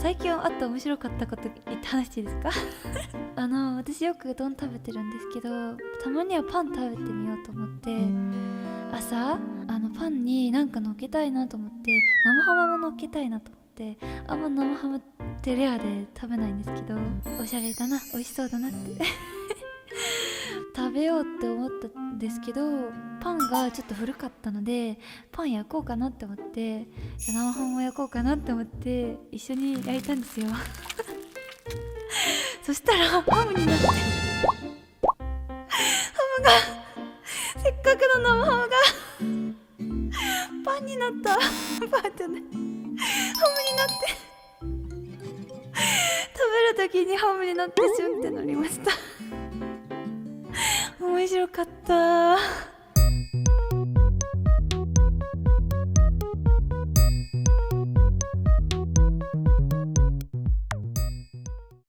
最近あった面白かったこと言って話していいですか？私よくうどん食べてるんですけど、たまにはパン食べてみようと思って朝パンになんか乗っけたいなと思って、生ハムも乗っけたいなと思って、あんま生ハムってレアで食べないんですけど、おしゃれだな、美味しそうだなって食べようって思ったんですけど、パンがちょっと古かったのでパン焼こうかなって思って、生ハムも焼こうかなって思って一緒に焼いたんですよそしたらハムになって、ハムがせっかくの生ハムがパンになったパンじゃない、ハムになって食べる時にハムになってシュンってなりました面白かった。